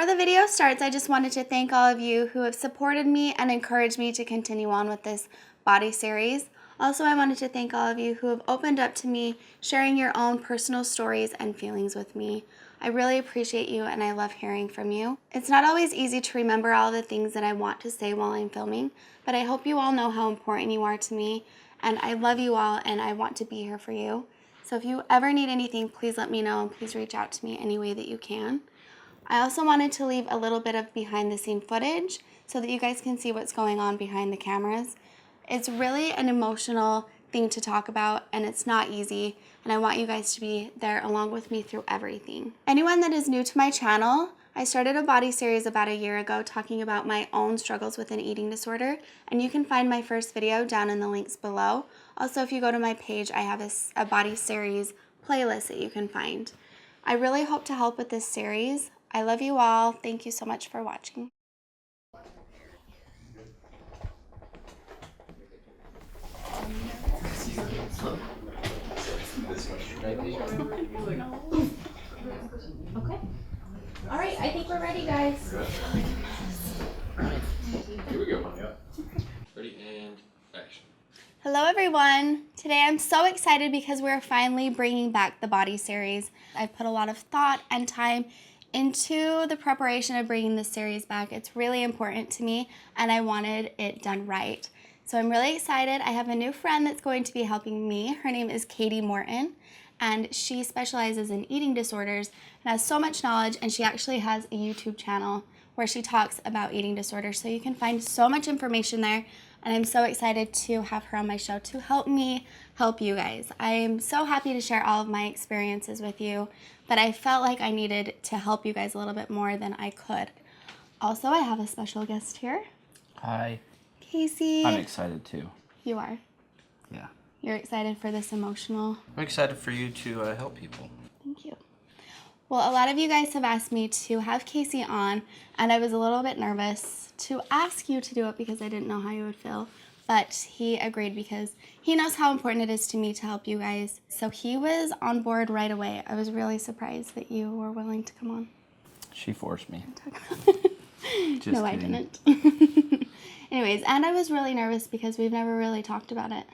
Before the video starts, I just wanted to thank all of you who have supported me and encouraged me to continue on with this body series. Also, I wanted to thank all of you who have opened up to me, sharing your own personal stories and feelings with me. I really appreciate you and I love hearing from you. It's not always easy to remember all the things that I want to say while I'm filming, but I hope you all know how important you are to me, and I love you all and I want to be here for you. So if you ever need anything, please let me know and please reach out to me any way that you can. I also wanted to leave a little bit of behind the scene footage so that you guys can see what's going on behind the cameras. It's really an emotional thing to talk about and it's not easy, and I want you guys to be there along with me through everything. Anyone that is new to my channel, I started a body series about a year ago talking about my own struggles with an eating disorder, and you can find my first video down in the links below. Also, if you go to my page, I have a body series playlist that you can find. I really hope to help with this series. I love you all. Thank you so much for watching. Okay. All right, I think we're ready, guys. Here we go. Yeah. Ready and action. Hello everyone. Today I'm so excited because we're finally bringing back the body series. I've put a lot of thought and time into the preparation of bringing this series back. It's really important to me and I wanted it done right. So I'm really excited. I have a new friend that's going to be helping me. Her name is Katie Morton, and she specializes in eating disorders and has so much knowledge, and she actually has a YouTube channel where she talks about eating disorders. So you can find so much information there, and I'm so excited to have her on my show to help me help you guys. I'm so happy to share all of my experiences with you, but I felt like I needed to help you guys a little bit more than I could. Also, I have a special guest here. Hi. Casey. I'm excited too. You are. Yeah. You're excited for this emotional. I'm excited for you to help people. Thank you. Well, a lot of you guys have asked me to have Casey on, and I was a little bit nervous to ask you to do it because I didn't know how you would feel, but he agreed because he knows how important it is to me to help you guys. So he was on board right away. I was really surprised that you were willing to come on. She forced me. Just no, kidding. I didn't. Anyways, and I was really nervous because we've never really talked about it.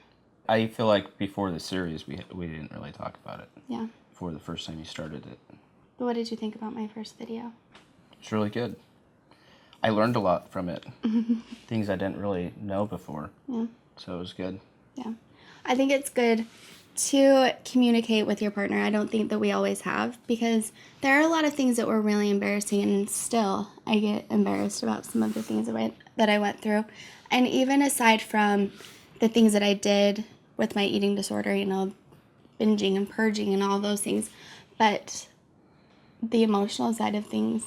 I feel like before the series we didn't really talk about it. Yeah. Before the first time you started it. But what did you think about my first video? It's really good. I learned a lot from it. Things I didn't really know before. Yeah. So it was good. Yeah. I think it's good to communicate with your partner. I don't think that we always have, because there are a lot of things that were really embarrassing, and still I get embarrassed about some of the things that I went through. And even aside from the things that I did with my eating disorder, you know, binging and purging and all those things, but the emotional side of things.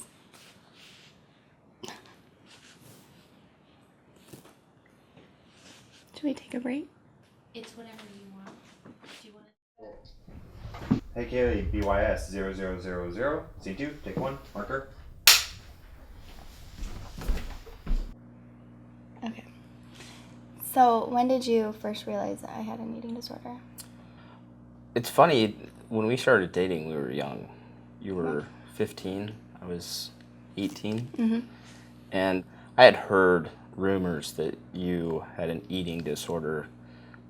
Should we take a break? It's whatever you want. Do you want to? HeyKayli, BYS 0000, C2, take one, marker. Okay. So when did you first realize that I had an eating disorder? It's funny, when we started dating we were young. You were 15, I was 18. Mm-hmm. And I had heard rumors that you had an eating disorder,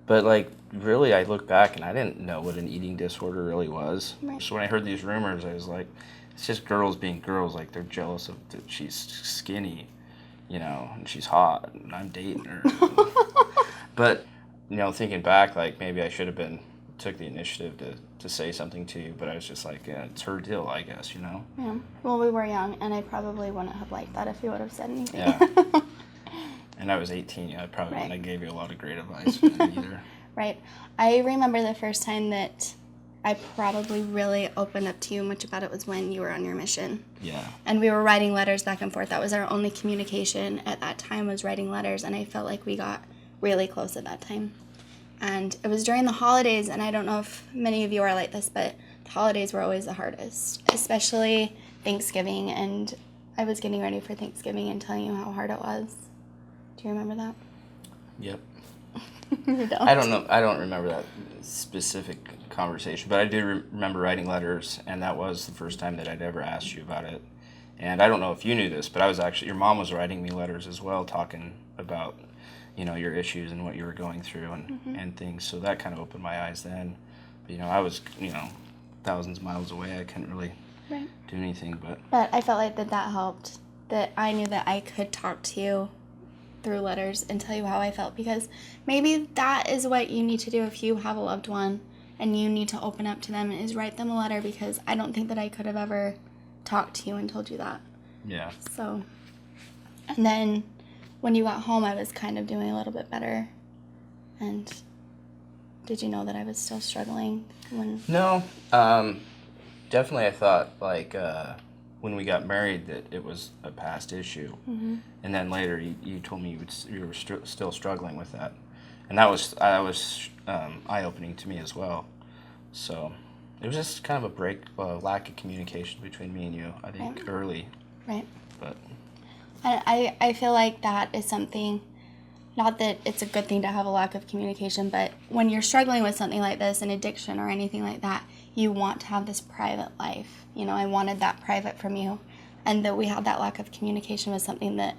but like really I look back and I didn't know what an eating disorder really was. Right. So when I heard these rumors I was like, it's just girls being girls, like they're jealous of that she's skinny, you know, and she's hot and I'm dating her. But you know, thinking back, like maybe I should have took the initiative to say something to you, but I was just like, yeah, it's her deal, I guess, you know. Yeah. Well, we were young, and I probably wouldn't have liked that if you would have said anything. Yeah. And I was 18. Yeah, I probably Right. wouldn't have gave you a lot of great advice either. Right. I remember the first time that I probably really opened up to you much about it was when you were on your mission. Yeah. And we were writing letters back and forth. That was our only communication at that time, was writing letters, and I felt like we got really close at that time. And it was during the holidays, and I don't know if many of you are like this, but the holidays were always the hardest, especially Thanksgiving, and I was getting ready for Thanksgiving and telling you how hard it was. Do you remember that? Yep. You don't? I don't know. I don't remember that specific conversation, but I do remember writing letters, and that was the first time that I'd ever asked you about it. And I don't know if you knew this, but your mom was writing me letters as well, talking about, your issues and what you were going through and things. So that kind of opened my eyes then. But, I was, thousands of miles away. I couldn't really do anything, But I felt like that helped, that I knew that I could talk to you through letters and tell you how I felt, because maybe that is what you need to do if you have a loved one and you need to open up to them, is write them a letter, because I don't think that I could have ever talked to you and told you that. Yeah. So, and then when you got home, I was kind of doing a little bit better. And did you know that I was still struggling when? No, definitely I thought, like, when we got married that it was a past issue. And then later you told me you were still struggling with that. And that was eye-opening to me as well. So it was just kind of a lack of communication between me and you, I think, early. Right. But I feel like that is something, not that it's a good thing to have a lack of communication, but when you're struggling with something like this, an addiction or anything like that, you want to have this private life. I wanted that private from you. And that we had that lack of communication was something that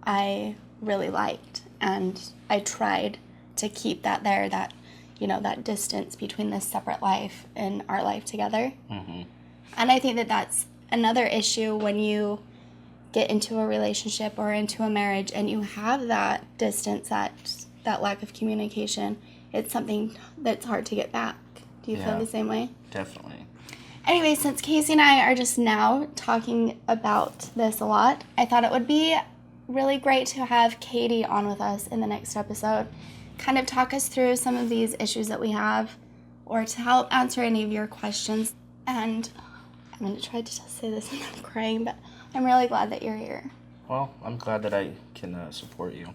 I really liked. And I tried to keep that there, that, that distance between this separate life and our life together. And I think that that's another issue when you get into a relationship or into a marriage and you have that distance, that lack of communication. It's something that's hard to get back. Do you feel the same way? Definitely. Anyway, since Casey and I are just now talking about this a lot, I thought it would be really great to have Katie on with us in the next episode, kind of talk us through some of these issues that we have, or to help answer any of your questions. And I'm going to try to say this without crying, but I'm really glad that you're here. Well, I'm glad that I can support you.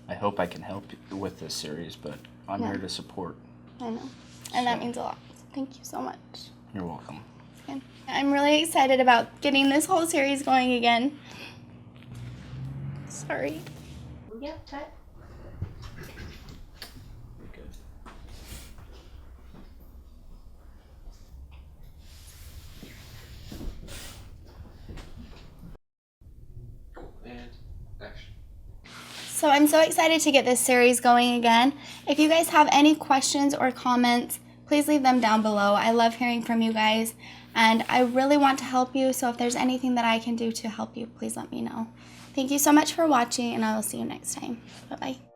I hope I can help you with this series, but I'm here to support. I know. And that means a lot. Thank you so much. You're welcome. Okay. I'm really excited about getting this whole series going again. Sorry. Yeah, cut. Good. And action. So I'm so excited to get this series going again. If you guys have any questions or comments, please leave them down below. I love hearing from you guys, and I really want to help you, so if there's anything that I can do to help you, please let me know. Thank you so much for watching, and I will see you next time. Bye-bye.